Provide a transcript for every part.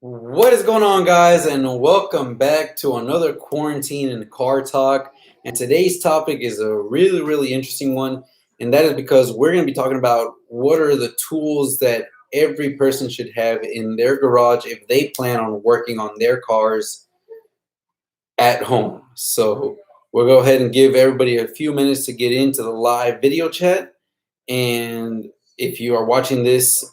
What is going on, guys, and welcome back to another quarantine and car talk. And today's topic is a really interesting one, and that is because we're going to be talking about what are the tools that every person should have in their garage if they plan on working on their cars at home. So we'll go ahead and give everybody a few minutes to get into the live video chat. And if you are watching this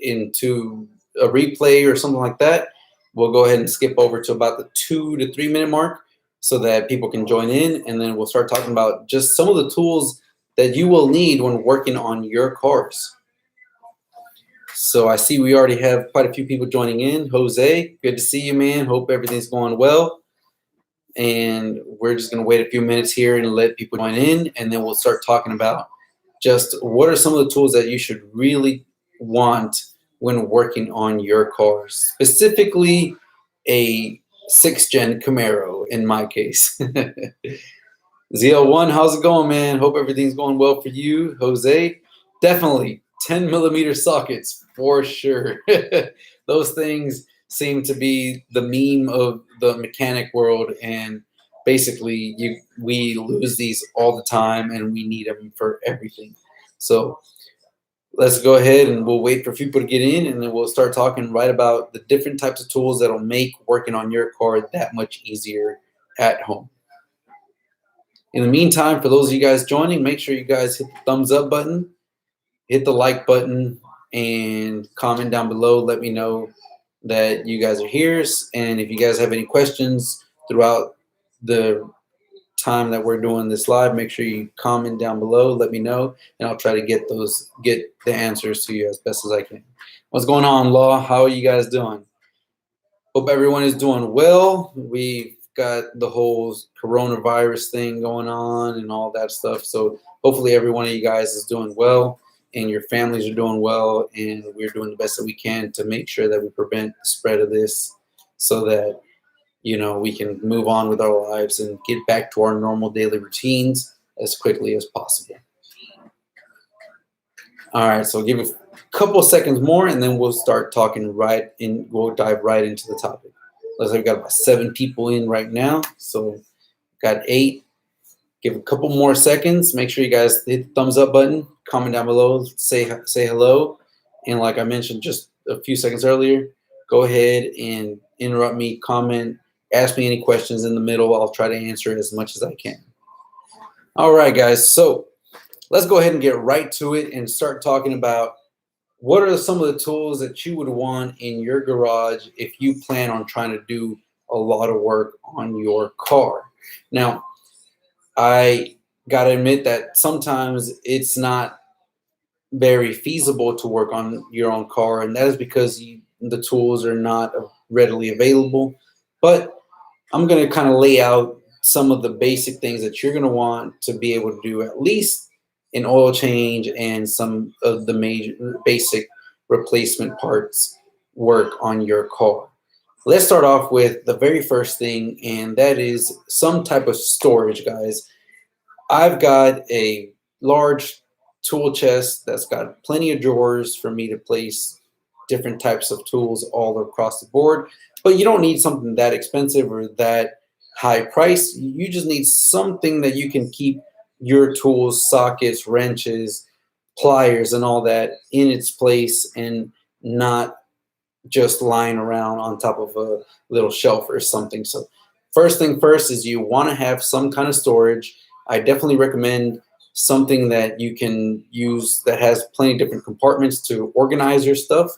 into a replay or something like that, we'll go ahead and skip over to about the 2 to 3 minute mark so that people can join in, and then we'll start talking about just some of the tools that you will need when working on your cars. So I see we already have quite a few people joining in. Jose, good to see you, man. Hope everything's going well. And we're just going to wait a few minutes here and let people join in, and then we'll start talking about just what are some of the tools that you should really want when working on your cars, specifically a 6th gen Camaro in my case. ZL1, how's it going, man? Hope everything's going well for you. Jose, definitely 10 millimeter sockets for sure. Those things seem to be the meme of the mechanic world, and basically we lose these all the time and we need them for everything. So let's go ahead and we'll wait for people to get in, and then we'll start talking right about the different types of tools that'll make working on your car that much easier at home. In the meantime, for those of you guys joining, make sure you guys hit the thumbs up button, hit the like button, and comment down below. Let me know that you guys are here. And if you guys have any questions throughout the time that we're doing this live, make sure you comment down below. Let me know, and I'll try to get the answers to you as best as I can. What's going on, Law? How are you guys doing? Hope everyone is doing well. We've got the whole coronavirus thing going on and all that stuff. So hopefully every one of you guys is doing well and your families are doing well, and we're doing the best that we can to make sure that we prevent the spread of this so that we can move on with our lives and get back to our normal daily routines as quickly as possible. All right, so give it a couple of seconds more, and then we'll start talking we'll dive right into the topic. Looks like we've got about 7 people in right now, so got 8. Give a couple more seconds. Make sure you guys hit the thumbs up button, comment down below, say hello, and like I mentioned just a few seconds earlier, go ahead and interrupt me, comment, ask me any questions in the middle. I'll try to answer as much as I can. All right, guys, so let's go ahead and get right to it and start talking about what are some of the tools that you would want in your garage if you plan on trying to do a lot of work on your car. Now, I gotta admit that sometimes it's not very feasible to work on your own car, and that is because the tools are not readily available. But I'm going to kind of lay out some of the basic things that you're going to want to be able to do at least an oil change and some of the major basic replacement parts work on your car. Let's start off with the very first thing, and that is some type of storage, guys. I've got a large tool chest that's got plenty of drawers for me to place different types of tools all across the board, but you don't need something that expensive or that high price. You just need something that you can keep your tools, sockets, wrenches, pliers, and all that in its place and not just lying around on top of a little shelf or something. So first thing first is you want to have some kind of storage. I definitely recommend something that you can use that has plenty of different compartments to organize your stuff,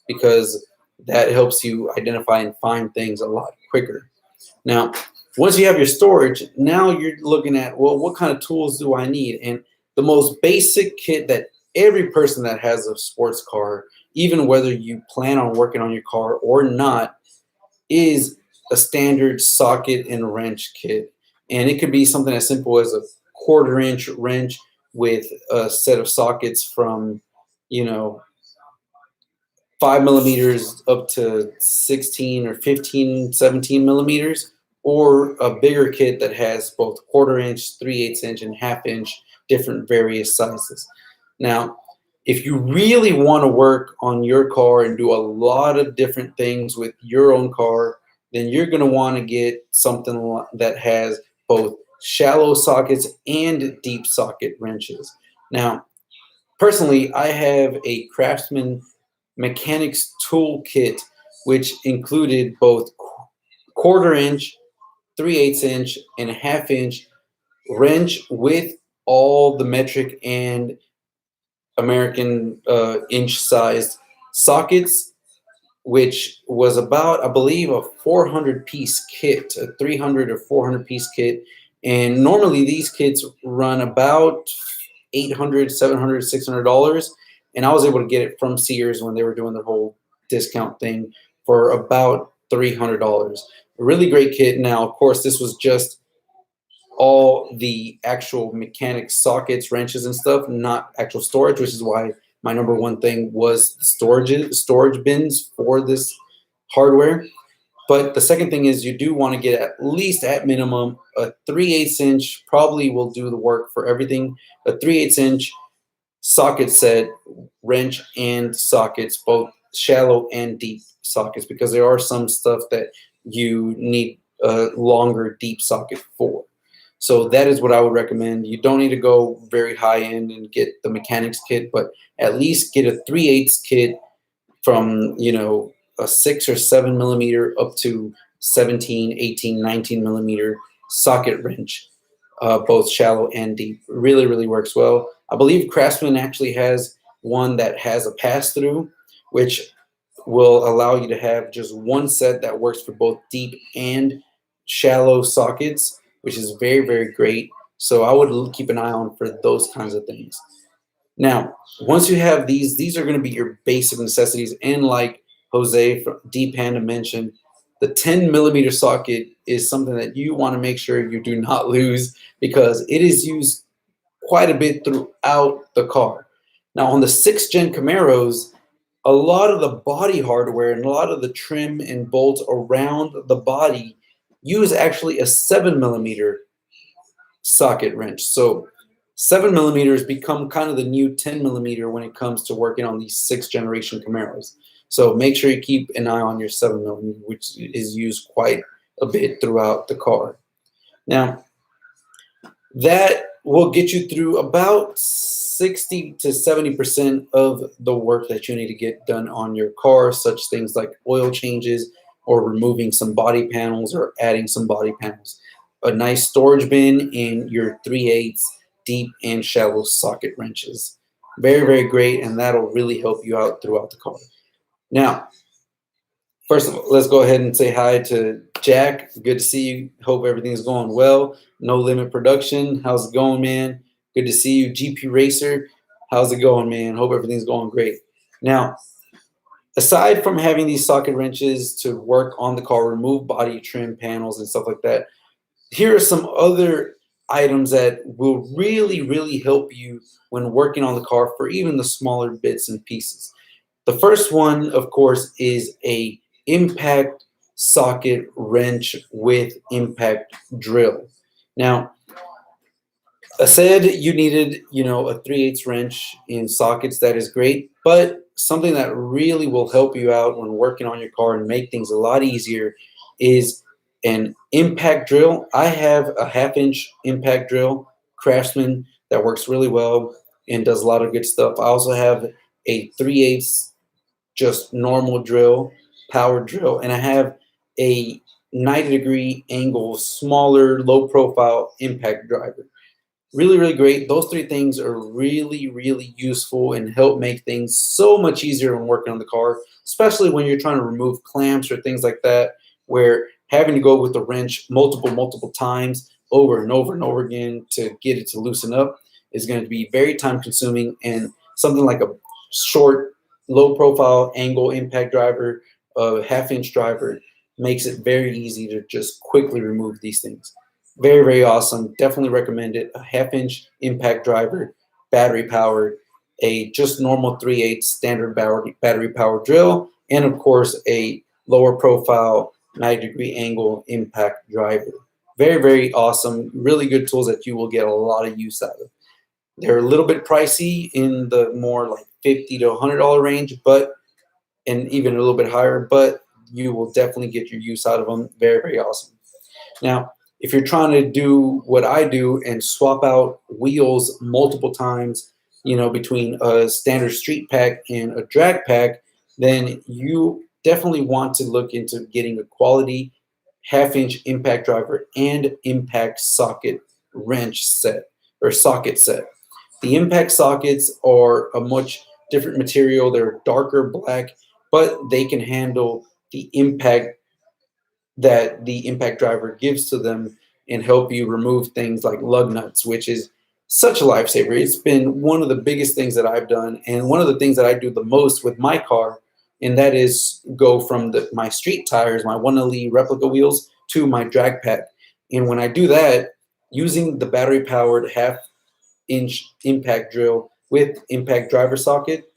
because that helps you identify and find things a lot quicker. Now, once you have your storage, now you're looking at, well, what kind of tools do I need? And the most basic kit that every person that has a sports car, even whether you plan on working on your car or not, is a standard socket and wrench kit. And it could be something as simple as a 1/4-inch wrench with a set of sockets from, 5 millimeters up to 16 or 15, 17 millimeters, or a bigger kit that has both 1/4-inch, 3/8 inch, and 1/2 inch, different various sizes. Now, if you really want to work on your car and do a lot of different things with your own car, then you're going to want to get something that has both shallow sockets and deep socket wrenches. Now, personally, I have a Craftsman mechanics toolkit, which included both 1/4 inch, 3/8 inch, and a 1/2 inch wrench with all the metric and American inch sized sockets, which was about, I believe, a 400 piece kit, a 300 or 400 piece kit. And normally these kits run about $800, $700, $600. And I was able to get it from Sears when they were doing their whole discount thing for about $300. A really great kit. Now, of course, this was just all the actual mechanic sockets, wrenches, and stuff, not actual storage, which is why my number one thing was the storage bins for this hardware. But the second thing is you do want to get at least, at minimum, a 3/8 inch, probably will do the work for everything, a 3/8 inch socket set, wrench and sockets, both shallow and deep sockets, because there are some stuff that you need a longer deep socket for. So that is what I would recommend. You don't need to go very high end and get the mechanics kit, but at least get a 3/8 kit from, you know, a 6 or 7 millimeter up to 17, 18, 19 millimeter socket wrench, both shallow and deep. Really, really works well. I believe Craftsman actually has one that has a pass-through, which will allow you to have just one set that works for both deep and shallow sockets, which is very, very great. So I would keep an eye on for those kinds of things. Now, once you have these are going to be your basic necessities. And like Jose from Deep Panda mentioned, the 10 millimeter socket is something that you want to make sure you do not lose, because it is used quite a bit throughout the car. Now, on the 6th gen Camaros, a lot of the body hardware and a lot of the trim and bolts around the body use actually a 7 millimeter socket wrench. So 7 millimeters become kind of the new 10 millimeter when it comes to working on these 6th generation Camaros. So make sure you keep an eye on your 7 millimeter, which is used quite a bit throughout the car. Now, that will get you through about 60 to 70% of the work that you need to get done on your car, such things like oil changes or removing some body panels or adding some body panels. A nice storage bin in your 3/8 deep and shallow socket wrenches. Very, very great, and that'll really help you out throughout the car. Now, first of all, let's go ahead and say hi to Jack. Good to see you. Hope everything's going well. No Limit Production. How's it going, man? Good to see you. GP Racer. How's it going, man? Hope everything's going great. Now, aside from having these socket wrenches to work on the car, remove body trim panels and stuff like that, here are some other items that will really, really help you when working on the car for even the smaller bits and pieces. The first one, of course, is a impact socket wrench with impact drill. Now, I said you needed, you know, a 3/8 wrench in sockets. That is great, but something that really will help you out when working on your car and make things a lot easier is an impact drill. I have a 1/2 inch impact drill, Craftsman, that works really well and does a lot of good stuff. I also have a 3/8 just normal drill, power drill, and I have a 90-degree angle, smaller, low profile impact driver. Really, really great. Those three things are really, really useful and help make things so much easier when working on the car, especially when you're trying to remove clamps or things like that, where having to go with the wrench multiple times over and over and over again to get it to loosen up is going to be very time consuming. And something like a short, low profile angle impact driver, a 1/2 inch driver, makes it very easy to just quickly remove these things. Very, very awesome. Definitely recommend it. A 1/2 inch impact driver, battery powered, a just normal 3/8 standard battery powered drill, and of course a lower profile 90-degree angle impact driver. Very, very awesome. Really good tools that you will get a lot of use out of. They're a little bit pricey in the more like $50 to $100 range, and even a little bit higher, but you will definitely get your use out of them. Very, very awesome. Now, if you're trying to do what I do and swap out wheels multiple times, between a standard street pack and a drag pack, then you definitely want to look into getting a quality half-inch impact driver and impact socket wrench set or socket set. The impact sockets are a much different material. They're darker black, but they can handle the impact that the impact driver gives to them and help you remove things like lug nuts, which is such a lifesaver. It's been one of the biggest things that I've done, and one of the things that I do the most with my car, and that is go from my street tires, my 1LE replica wheels, to my drag pack. And when I do that, using the battery-powered half-inch impact drill with impact driver socket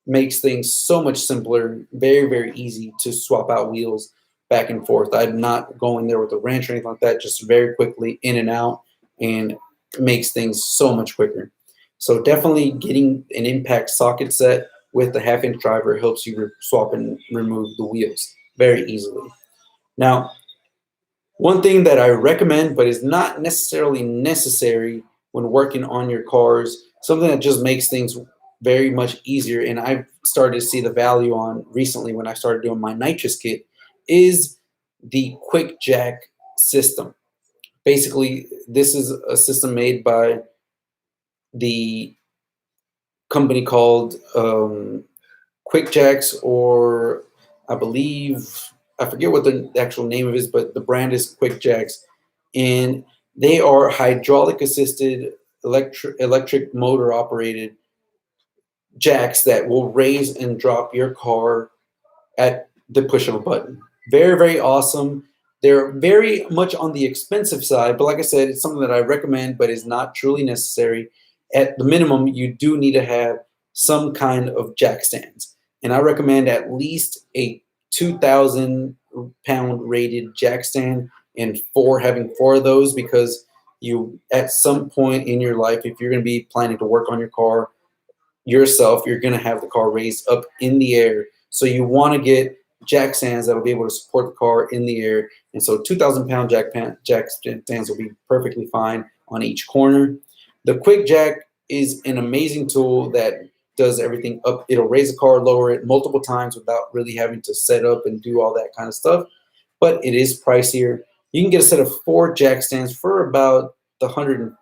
makes things so much simpler, very, very easy to swap out wheels back and forth. I'm not going there with a wrench or anything like that, just very quickly in and out, and makes things so much quicker. So definitely getting an impact socket set with the half-inch driver helps you swap and remove the wheels very easily. Now, one thing that I recommend, but is not necessarily necessary when working on your cars, something that just makes things very much easier, and I've started to see the value on recently when I started doing my Nitrous kit, is the quick jack system. Basically, this is a system made by the company called Quick Jacks, or I forget what the actual name of it is, but the brand is Quick Jacks, and they are hydraulic assisted electric motor operated jacks that will raise and drop your car at the push of a button. Very, very awesome. They're very much on the expensive side, but like I said, it's something that I recommend, but is not truly necessary. At the minimum, you do need to have some kind of jack stands. And I recommend at least a 2,000 pound rated jack stand, and having four of those, because you, at some point in your life, if you're going to be planning to work on your car yourself, you're going to have the car raised up in the air. So you want to get jack stands that will be able to support the car in the air. And so 2,000 pound jack stands will be perfectly fine on each corner. The Quick Jack is an amazing tool that does everything up. It'll raise the car, lower it multiple times without really having to set up and do all that kind of stuff. But it is pricier. You can get a set of 4 jack stands for about the $150,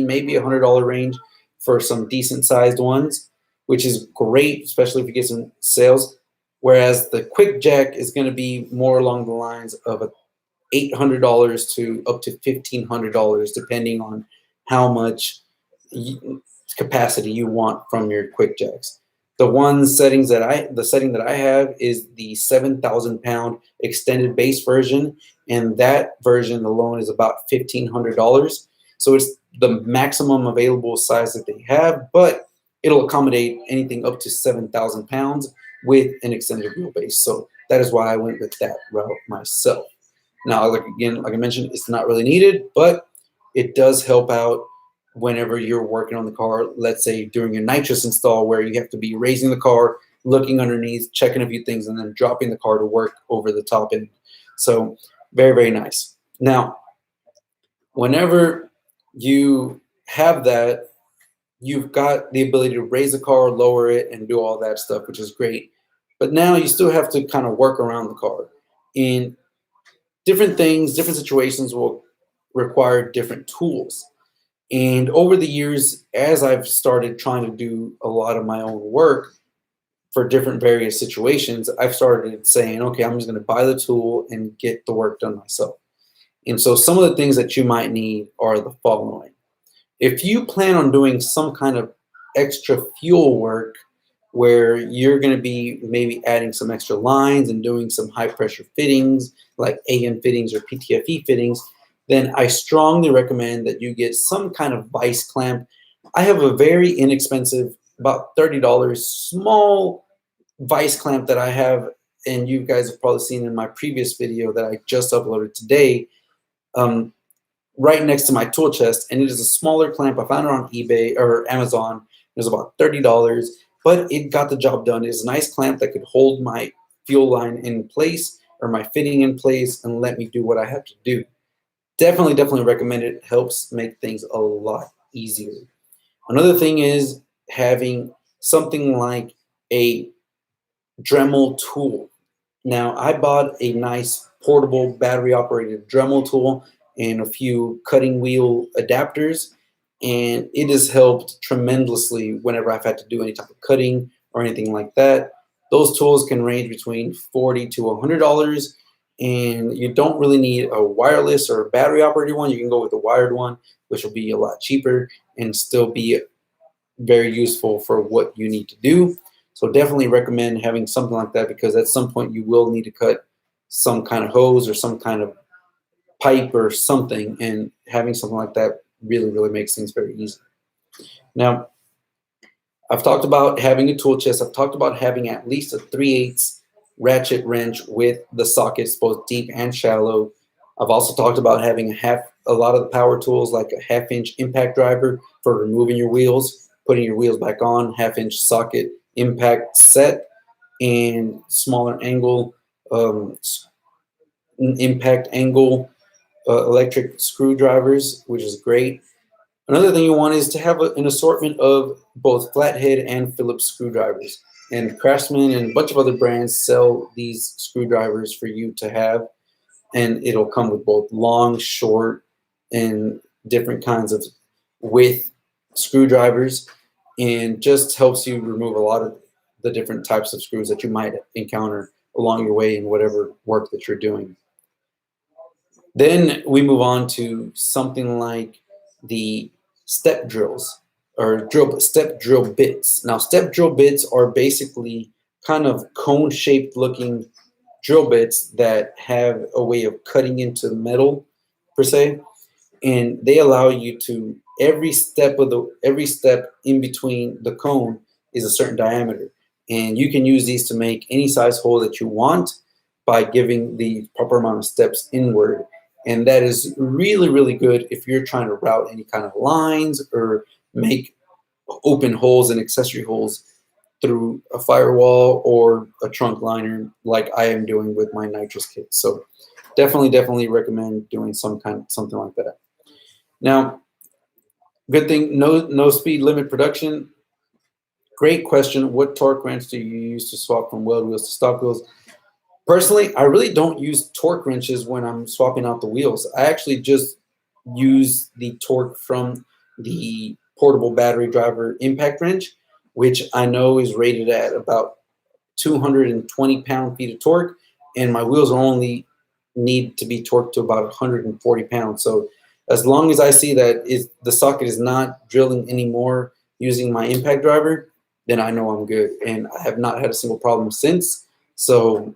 maybe $100 range for some decent sized ones, which is great, especially if you get some sales. Whereas the Quick Jack is going to be more along the lines of $800 to up to $1,500, depending on how much capacity you want from your Quick Jacks. The setting that I have is the 7,000 pound extended base version, and that version alone is about $1,500. So it's the maximum available size that they have, but it'll accommodate anything up to 7,000 pounds with an extended wheelbase. So that is why I went with that route myself. Now, like I mentioned, it's not really needed, but it does help out whenever you're working on the car. Let's say during your Nitrous install, where you have to be raising the car, looking underneath, checking a few things, and then dropping the car to work over the top end. So very, very nice. Now, whenever you have that, you've got the ability to raise the car, lower it, and do all that stuff, which is great. But now you still have to kind of work around the car. And different things, different situations will require different tools. And over the years, as I've started trying to do a lot of my own work for different various situations, I've started saying, okay, I'm just going to buy the tool and get the work done myself. And so some of the things that you might need are the following. If you plan on doing some kind of extra fuel work where you're going to be maybe adding some extra lines and doing some high pressure fittings like AM fittings or PTFE fittings, then I strongly recommend that you get some kind of vice clamp. I have a very inexpensive, about $30 small vice clamp that I have, and you guys have probably seen in my previous video that I just uploaded today, right next to my tool chest. And it is a smaller clamp. I found it on eBay or Amazon. It was about $30. but it got the job done. It's a nice clamp that could hold my fuel line in place or my fitting in place and let me do what I have to do. Definitely recommend it. Helps make things a lot easier. Another thing is having something like a Dremel tool. Now, I bought a nice portable battery operated Dremel tool and a few cutting wheel adapters, and it has helped tremendously whenever I've had to do any type of cutting or anything like that. Those tools can range between $40 to $100, and you don't really need a wireless or a battery operated one. You can go with a wired one, which will be a lot cheaper and still be very useful for what you need to do. So definitely recommend having something like that, because at some point you will need to cut some kind of hose or some kind of pipe or something, and having something like that really makes things very easy. Now, I've talked about having a tool chest. I've talked about having at least a 3/8 ratchet wrench with the sockets, both deep and shallow. I've also talked about having a lot of the power tools, like a 1/2-inch impact driver for removing your wheels, putting your wheels back on, 1/2-inch socket impact set, and smaller angle impact angle electric screwdrivers, which is great. Another thing you want is to have an assortment of both flathead and Phillips screwdrivers. And Craftsman and a bunch of other brands sell these screwdrivers for you to have. And it'll come with both long, short, and different kinds of width screwdrivers. And just helps you remove a lot of the different types of screws that you might encounter along your way in whatever work that you're doing. Then we move on to something like the step drills or step drill bits. Now, step drill bits are basically kind of cone-shaped looking drill bits that have a way of cutting into metal, per se, and they allow you to every step in between the cone is a certain diameter, and you can use these to make any size hole that you want by giving the proper amount of steps inward. And that is really good if you're trying to route any kind of lines or make open holes and accessory holes through a firewall or a trunk liner, like I am doing with my Nitrous kit. So definitely recommend doing something like that. Now, good thing, no speed limit production. Great question. What torque wrench do you use to swap from weld wheels to stock wheels? Personally, I really don't use torque wrenches when I'm swapping out the wheels. I actually just use the torque from the portable battery driver impact wrench, which I know is rated at about 220 pound-feet of torque, and my wheels only need to be torqued to about 140 pounds. So as long as I see that the socket is not drilling anymore using my impact driver, then I know I'm good, and I have not had a single problem since. So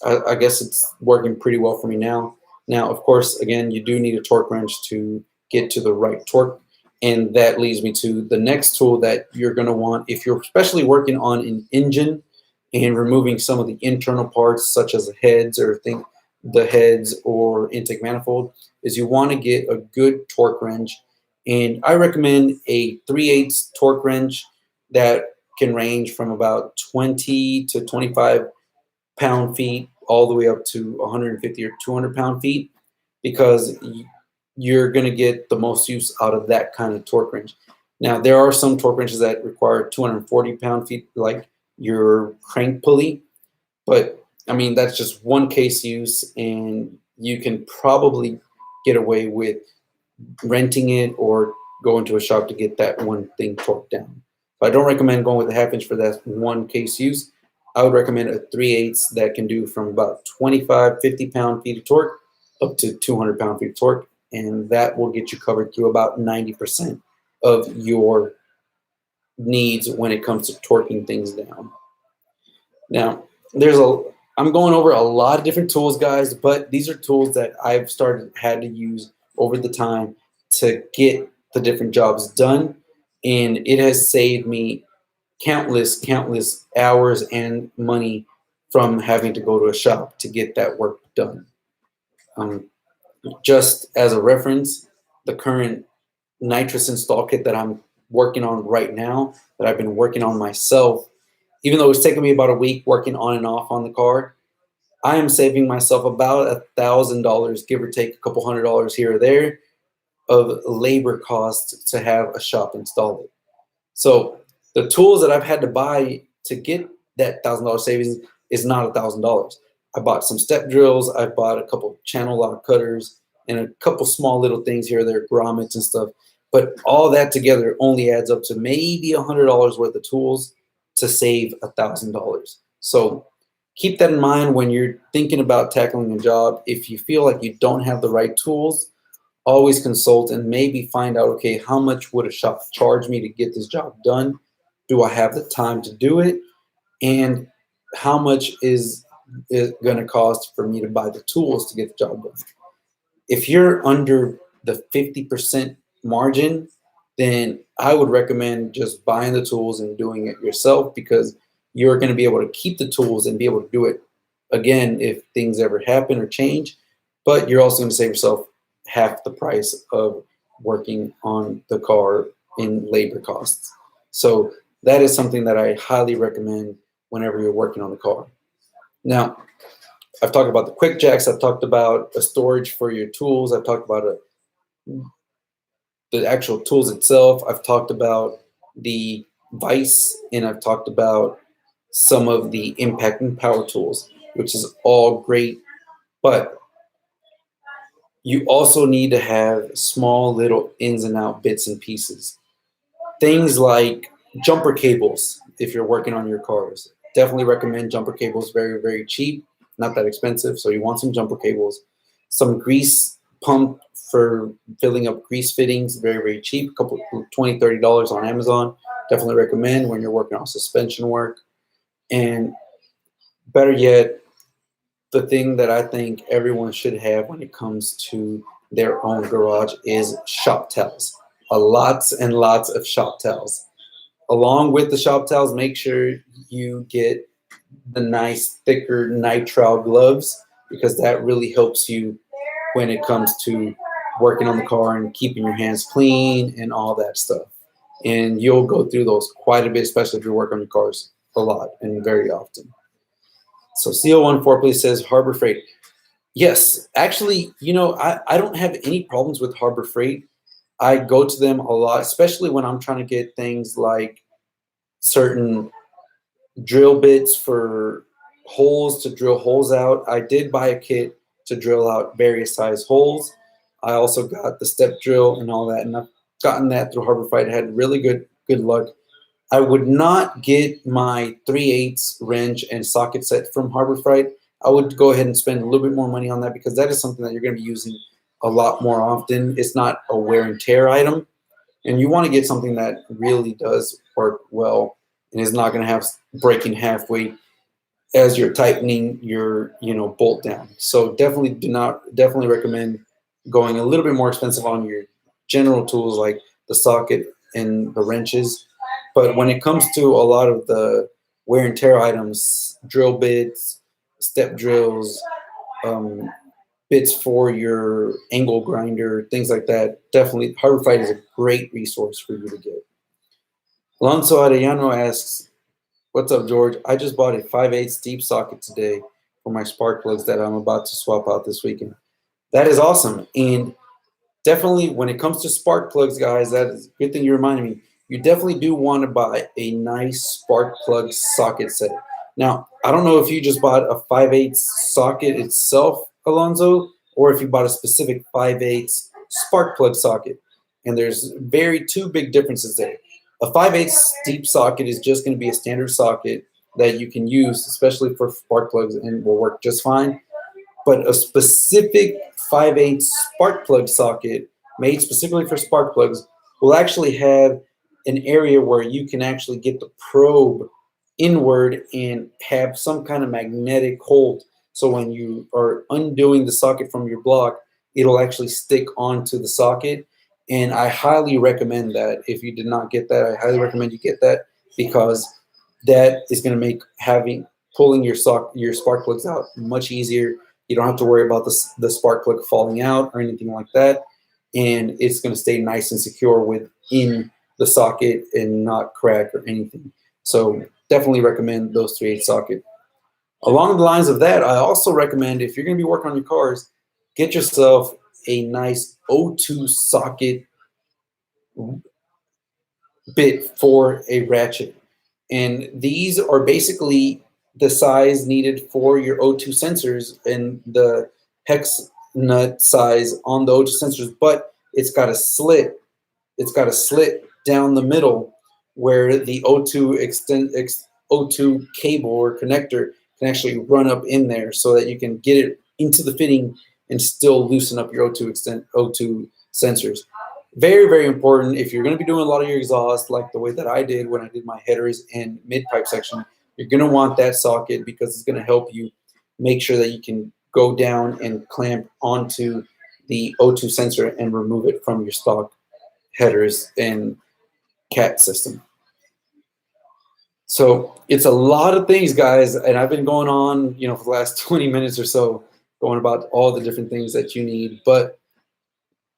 I guess it's working pretty well for me now. Now, of course, again, you do need a torque wrench to get to the right torque. And that leads me to the next tool that you're going to want if you're especially working on an engine and removing some of the internal parts, such as the heads or intake manifold, is you want to get a good torque wrench. And I recommend a 3/8 torque wrench that can range from about 20 to 25 pound-feet all the way up to 150 or 200 pound-feet, because you're going to get the most use out of that kind of torque wrench. Now, there are some torque wrenches that require 240 pound-feet, like your crank pulley, but I mean, that's just one case use, and you can probably get away with renting it or going to a shop to get that one thing torqued down. But I don't recommend going with a 1/2 inch for that one case use. I would recommend a 3/8 that can do from about 25, 50 pound-feet of torque up to 200 pound-feet of torque, and that will get you covered through about 90% of your needs when it comes to torquing things down. Now, I'm going over a lot of different tools, guys, but these are tools that I've had to use over the time to get the different jobs done, and it has saved me countless hours and money from having to go to a shop to get that work done. Just as a reference, the current Nitrous install kit that I'm working on right now, that I've been working on myself, even though it's taken me about a week working on and off on the car, I am saving myself about $1,000, give or take a couple $100 here or there, of labor costs to have a shop install it. So the tools that I've had to buy to get that $1,000 savings is not $1,000. I bought some step drills. I bought a couple channel lock cutters and a couple small little things here or there, grommets and stuff. But all that together only adds up to maybe $100 worth of tools to save $1,000. So keep that in mind when you're thinking about tackling a job. If you feel like you don't have the right tools, always consult and maybe find out, okay, how much would a shop charge me to get this job done? Do I have the time to do it? And how much is it going to cost for me to buy the tools to get the job done? If you're under the 50% margin, then I would recommend just buying the tools and doing it yourself, because you're going to be able to keep the tools and be able to do it again if things ever happen or change. But you're also going to save yourself half the price of working on the car in labor costs. So that is something that I highly recommend whenever you're working on the car. Now, I've talked about the quick jacks. I've talked about a storage for your tools. I've talked about the actual tools itself. I've talked about the vise, and I've talked about some of the impact and power tools, which is all great. But you also need to have small little ins and out bits and pieces. Things like jumper cables, if you're working on your cars. Definitely recommend jumper cables, very, very cheap, not that expensive. So you want some jumper cables. Some grease pump for filling up grease fittings, very, very cheap, a couple $20, $30 on Amazon. Definitely recommend when you're working on suspension work. And better yet, the thing that I think everyone should have when it comes to their own garage is shop towels. Lots and lots of shop towels. Along with the shop towels, make sure you get the nice thicker nitrile gloves, because that really helps you when it comes to working on the car and keeping your hands clean and all that stuff. And you'll go through those quite a bit, especially if you work on your cars a lot and very often. So CO14 please says Harbor Freight. Yes, actually, I don't have any problems with Harbor Freight. I go to them a lot, especially when I'm trying to get things like certain drill bits for holes to drill holes out. I did buy a kit to drill out various size holes. I also got the step drill and all that, and I've gotten that through Harbor Freight. I had really good luck. I would not get my 3/8 wrench and socket set from Harbor Freight. I would go ahead and spend a little bit more money on that, because that is something that you're going to be using a lot more often. It's not a wear and tear item, and you want to get something that really does work well and is not going to have breaking halfway as you're tightening your bolt down. So definitely recommend going a little bit more expensive on your general tools like the socket and the wrenches. But when it comes to a lot of the wear and tear items, drill bits, step drills, bits for your angle grinder, things like that, definitely Harbor Freight is a great resource for you to get. Alonso Arellano asks, what's up, George? I just bought a 5/8 deep socket today for my spark plugs that I'm about to swap out this weekend. That is awesome. And definitely when it comes to spark plugs, guys, that is a good thing you reminded me. You definitely do want to buy a nice spark plug socket set. Now, I don't know if you just bought a 5/8 socket itself, Alonzo, or if you bought a specific 5/8 spark plug socket. And there's two big differences there. A 5/8 deep socket is just going to be a standard socket that you can use, especially for spark plugs, and will work just fine. But a specific 5/8 spark plug socket made specifically for spark plugs will actually have an area where you can actually get the probe inward and have some kind of magnetic hold. So when you are undoing the socket from your block, it'll actually stick onto the socket. And I highly recommend that. If you did not get that, I highly recommend you get that, because that is going to make pulling your spark plugs out much easier. You don't have to worry about the spark plug falling out or anything like that. And it's going to stay nice and secure within the socket and not crack or anything. So definitely recommend those 3/8 socket. Along the lines of that, I also recommend, if you're going to be working on your cars, get yourself a nice O2 socket bit for a ratchet. And these are basically the size needed for your O2 sensors and the hex nut size on the O2 sensors, but it's got a slit. It's got a slit down the middle where the O2 cable or connector can actually run up in there, so that you can get it into the fitting and still loosen up your O2 sensors. Very, very important if you're going to be doing a lot of your exhaust, like the way that I did when I did my headers and mid-pipe section. You're going to want that socket because it's going to help you make sure that you can go down and clamp onto the O2 sensor and remove it from your stock headers and cat system. So it's a lot of things, guys, and I've been going on, for the last 20 minutes or so, going about all the different things that you need, but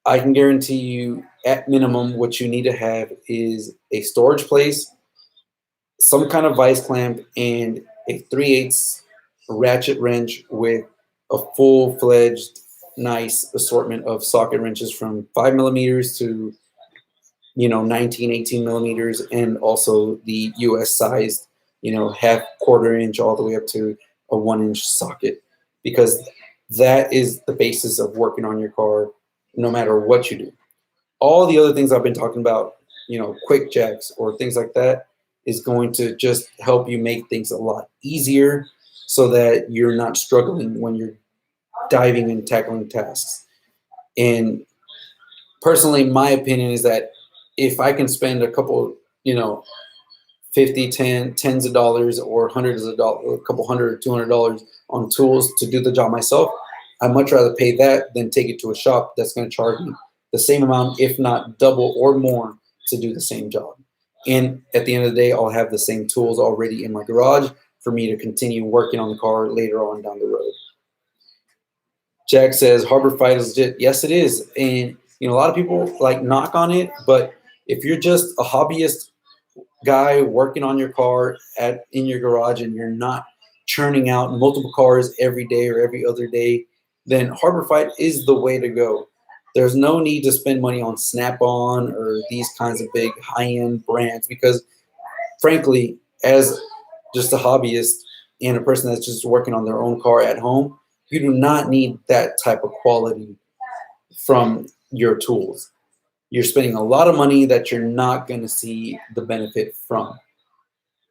I can guarantee you, at minimum, what you need to have is a storage place, some kind of vice clamp, and a 3/8 ratchet wrench with a full-fledged, nice assortment of socket wrenches from 5 millimeters to 19, 18 millimeters, and also the US sized, half, quarter inch, all the way up to a 1-inch socket, because that is the basis of working on your car, no matter what you do. All the other things I've been talking about, quick jacks or things like that, is going to just help you make things a lot easier so that you're not struggling when you're diving and tackling tasks. And personally, my opinion is that if I can spend a couple, 50, tens of dollars or hundreds of dollars, a couple $100, $200 on tools to do the job myself, I'd much rather pay that than take it to a shop that's going to charge me the same amount, if not double or more, to do the same job. And at the end of the day, I'll have the same tools already in my garage for me to continue working on the car later on down the road. Jack says, Harbor Fight is legit. Yes, it is. And, a lot of people knock on it, but if you're just a hobbyist guy working on your car in your garage and you're not churning out multiple cars every day or every other day, then Harbor Fight is the way to go. There's no need to spend money on Snap-on or these kinds of big high-end brands, because frankly, as just a hobbyist and a person that's just working on their own car at home, you do not need that type of quality from your tools. You're spending a lot of money that you're not going to see the benefit from.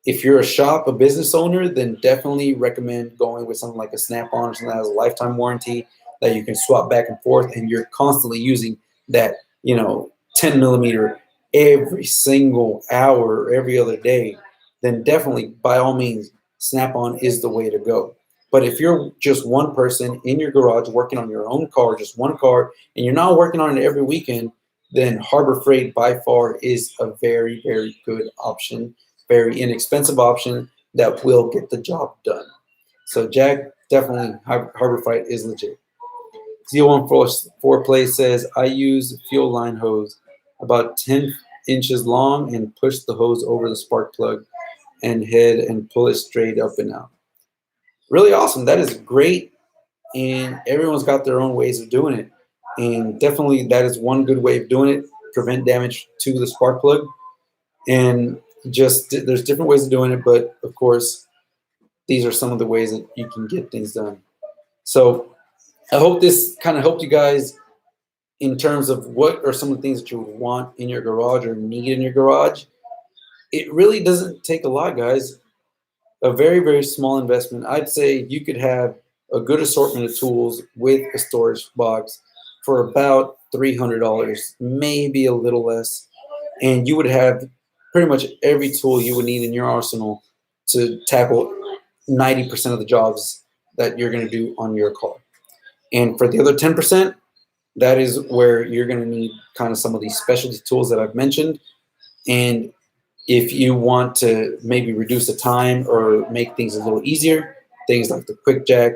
If you're a shop, a business owner, then definitely recommend going with something like a Snap-on or something that has a lifetime warranty that you can swap back and forth, and you're constantly using that, 10 millimeter every single hour or every other day, then definitely, by all means, Snap-on is the way to go. But if you're just one person in your garage working on your own car, just one car, and you're not working on it every weekend, then Harbor Freight by far is a very, very good option, very inexpensive option that will get the job done. So Jack, definitely Harbor Freight is legit. Z14 Play says, I use fuel line hose about 10 inches long and push the hose over the spark plug and head and pull it straight up and out. Really awesome. That is great. And everyone's got their own ways of doing it. And definitely that is one good way of doing it. Prevent damage to the spark plug. And just there's different ways of doing it. But of course, these are some of the ways that you can get things done. So I hope this kind of helped you guys in terms of what are some of the things that you would want in your garage or need in your garage. It really doesn't take a lot, guys. A very, very small investment. I'd say you could have a good assortment of tools with a storage box for about $300, maybe a little less. And you would have pretty much every tool you would need in your arsenal to tackle 90% of the jobs that you're going to do on your car. And for the other 10%, that is where you're going to need kind of some of these specialty tools that I've mentioned. And if you want to maybe reduce the time or make things a little easier, things like the quick jack,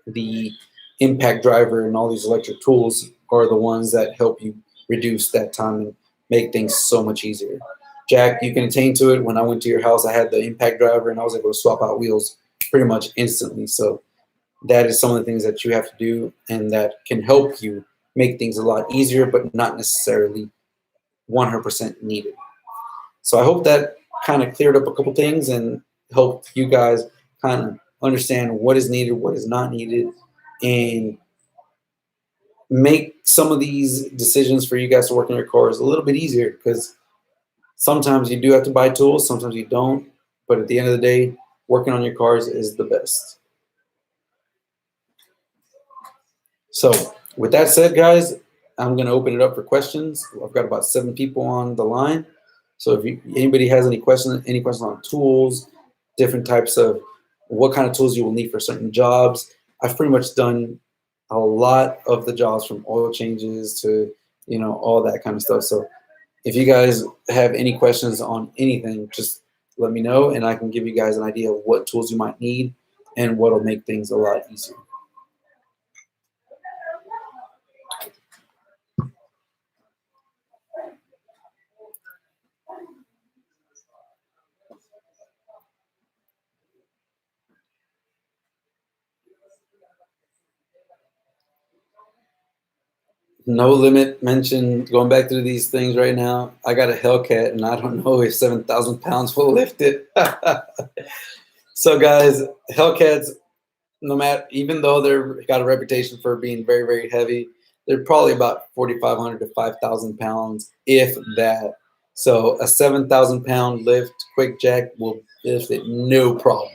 the impact driver, and all these electric tools are the ones that help you reduce that time and make things so much easier. jack you can attain to it. When I went to your house, I had the impact driver and I was able to swap out wheels pretty much instantly. So that is some of the things that you have to do, and that can help you make things a lot easier, but not necessarily 100% needed. So I hope that kind of cleared up a couple things and helped you guys kind of understand what is needed, what is not needed, and make some of these decisions for you guys to work in your cars a little bit easier, because sometimes you do have to buy tools, sometimes you don't, but at the end of the day, working on your cars is the best. So with that said, guys, I'm going to open it up for questions. I've got about 7 people on the line. So if anybody has any questions on tools, different types of what kind of tools you will need for certain jobs, I've pretty much done a lot of the jobs from oil changes to, you know, all that kind of stuff. So if you guys have any questions on anything, just let me know and I can give you guys an idea of what tools you might need and what will make things a lot easier. No Limit mentioned, going back through these things right now, I got a Hellcat and I don't know if 7,000 pounds will lift it. So guys, Hellcats, no matter, even though they're got a reputation for being very, very heavy, they're probably about 4,500 to 5,000 pounds, if that. So a 7,000 pound lift quick jack will lift it no problem.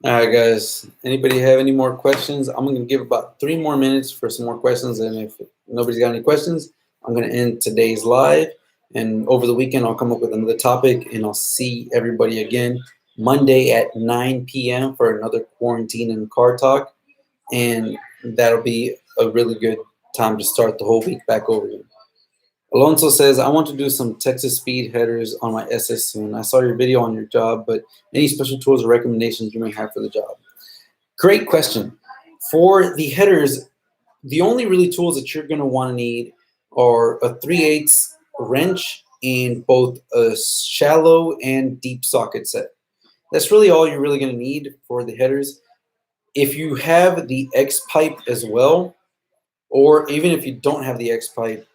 All right, guys. Anybody have any more questions? I'm going to give about 3 more minutes for some more questions. And if nobody's got any questions, I'm going to end today's live. And over the weekend, I'll come up with another topic. And I'll see everybody again Monday at 9 p.m. for another quarantine and car talk. And that'll be a really good time to start the whole week back over again. Alonso says, I want to do some Texas speed headers on my SS soon. I saw your video on your job, but any special tools or recommendations you may have for the job? Great question. For the headers, the only really tools that you're going to want to need are a 3/8 wrench and both a shallow and deep socket set. That's really all you're really going to need for the headers. If you have the X pipe as well, or even if you don't have the X pipe,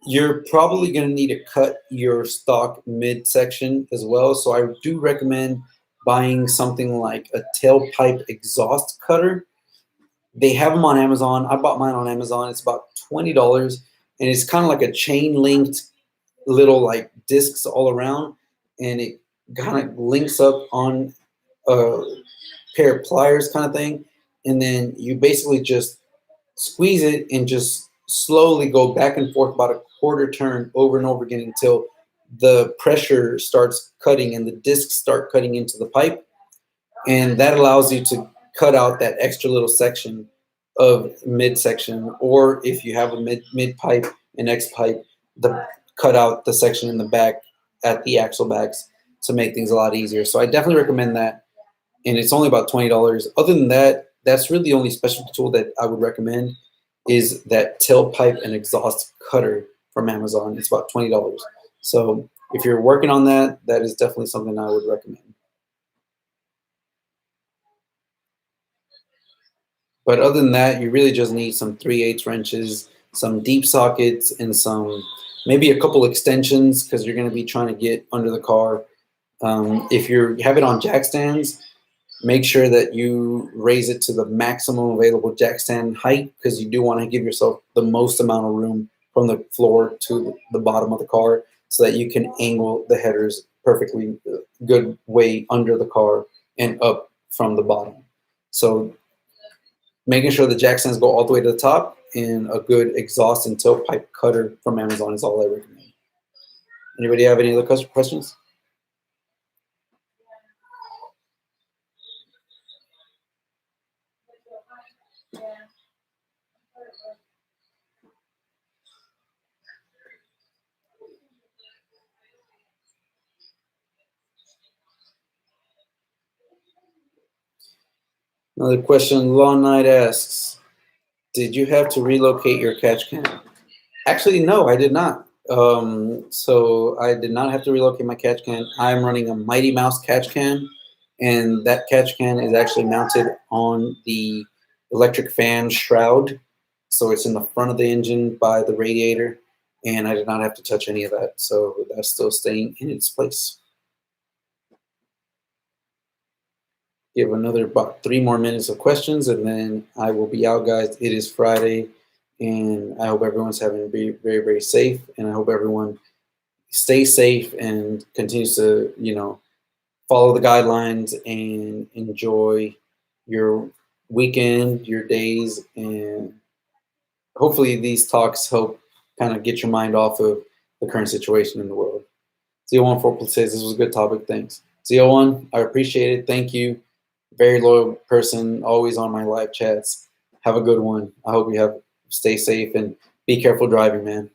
you're probably going to need to cut your stock midsection as well. So I do recommend buying something like a tailpipe exhaust cutter. They have them on Amazon. I bought mine on Amazon. It's about $20, and it's kind of like a chain linked little like discs all around, and it kind of links up on a pair of pliers kind of thing. And then you basically just squeeze it and just slowly go back and forth about a quarter turn over and over again until the pressure starts cutting and the discs start cutting into the pipe. And that allows you to cut out that extra little section of midsection, or if you have a mid pipe and X pipe, cut out the section in the back at the axle backs to make things a lot easier. So I definitely recommend that. And it's only about $20. Other than that, that's really the only specialty tool that I would recommend is that tailpipe and exhaust cutter from Amazon. It's about $20. So if you're working on that, that is definitely something I would recommend. But other than that, you really just need some 3/8 wrenches, some deep sockets, and some maybe a couple extensions because you're going to be trying to get under the car. If you have it on jack stands, make sure that you raise it to the maximum available jack stand height because you do want to give yourself the most amount of room from the floor to the bottom of the car so that you can angle the headers perfectly good way under the car and up from the bottom. So making sure the jack stands go all the way to the top and a good exhaust and tailpipe cutter from Amazon is all I recommend. Anybody have any other questions? Another question, Law Knight asks, did you have to relocate your catch can? Actually, no, I did not. So I did not have to relocate my catch can. I'm running a Mighty Mouse catch can, and that catch can is actually mounted on the electric fan shroud. So it's in the front of the engine by the radiator, and I did not have to touch any of that. So that's still staying in its place. Give another about 3 more minutes of questions, and then I will be out, guys. It is Friday, and I hope everyone's having be very, very safe, and I hope everyone stays safe and continues to, follow the guidelines and enjoy your weekend, your days, and hopefully these talks help kind of get your mind off of the current situation in the world. ZL1 says this was a good topic. Thanks. ZL1, I appreciate it. Thank you. Very loyal person, always on my live chats. Have a good one. I hope you stay safe and be careful driving, man.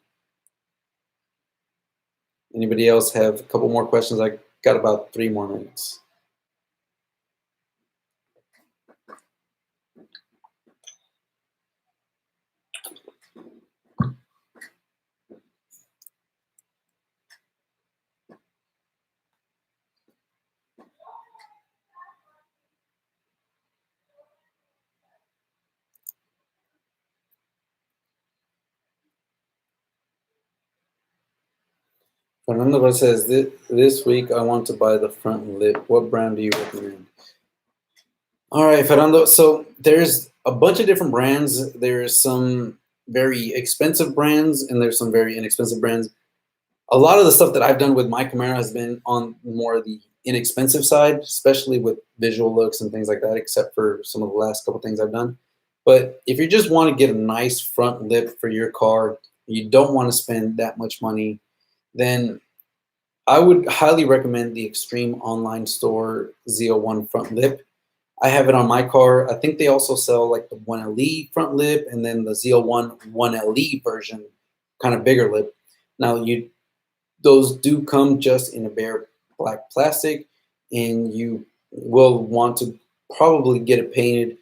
Anybody else have a couple more questions? I got about 3 more minutes. Fernando says, this week I want to buy the front lip. What brand do you recommend? All right, Fernando. So there's a bunch of different brands. There's some very expensive brands, and there's some very inexpensive brands. A lot of the stuff that I've done with my Camaro has been on more the inexpensive side, especially with visual looks and things like that, except for some of the last couple things I've done. But if you just want to get a nice front lip for your car, you don't want to spend that much money, then I would highly recommend the Extreme Online Store ZL1 front lip. I have it on my car. I think they also sell like the 1LE front lip and then the ZL1 1LE version, kind of bigger lip. Now, those do come just in a bare black plastic, and you will want to probably get it painted.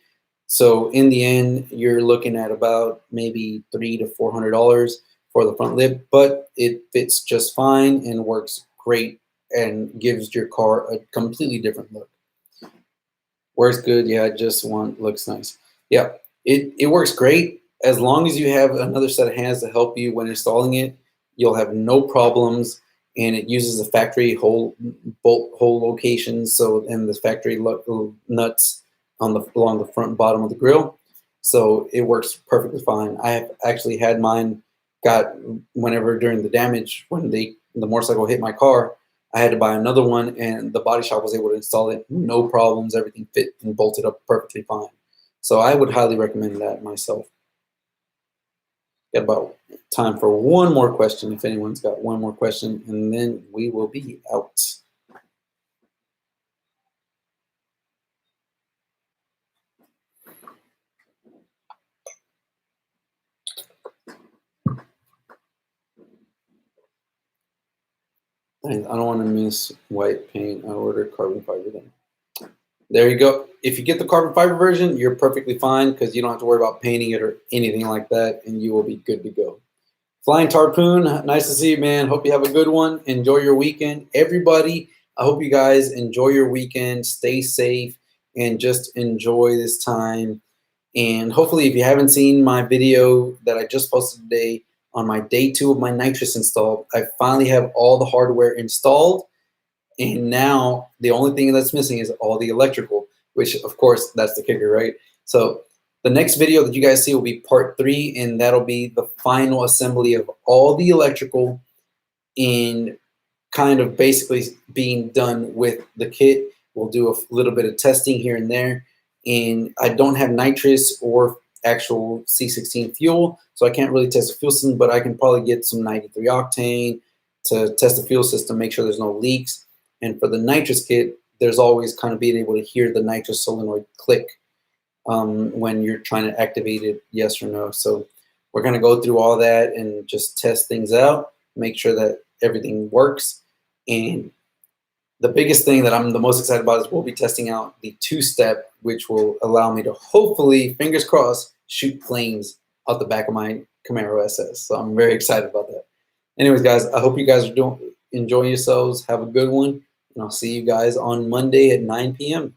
So in the end, you're looking at about maybe $300 to $400 for the front lip, but it fits just fine and works great and gives your car a completely different look. Works good, yeah, looks nice. Yeah, it works great. As long as you have another set of hands to help you when installing it, you'll have no problems. And it uses the factory bolt hole locations, and the factory nuts along the front and bottom of the grill. So it works perfectly fine. I have actually had mine whenever during the damage, when the motorcycle hit my car, I had to buy another one, and the body shop was able to install it, no problems. Everything fit and bolted up perfectly fine. So I would highly recommend that myself. Got about time for one more question, if anyone's got one more question, and then we will be out. I don't want to miss white paint. I ordered carbon fiber then. There you go. If you get the carbon fiber version, you're perfectly fine because you don't have to worry about painting it or anything like that, and you will be good to go. Flying Tarpoon, nice to see you, man. Hope you have a good one. Enjoy your weekend. Everybody, I hope you guys enjoy your weekend. Stay safe and just enjoy this time. And hopefully, if you haven't seen my video that I just posted today on my day 2 of my Nitrous install, I finally have all the hardware installed. And now the only thing that's missing is all the electrical, which of course, that's the kicker, right? So the next video that you guys see will be part 3, and that'll be the final assembly of all the electrical in kind of basically being done with the kit. We'll do a little bit of testing here and there. And I don't have nitrous or actual C16 fuel, so I can't really test the fuel system, but I can probably get some 93 octane to test the fuel system, make sure there's no leaks. And for the nitrous kit, there's always kind of being able to hear the nitrous solenoid click when you're trying to activate it, yes or no. So we're going to go through all that and just test things out, make sure that everything works. And the biggest thing that I'm the most excited about is we'll be testing out the two-step, which will allow me to hopefully, fingers crossed, shoot flames out the back of my Camaro SS. So I'm very excited about that. Anyways, guys, I hope you guys are enjoying yourselves. Have a good one, and I'll see you guys on Monday at 9 p.m.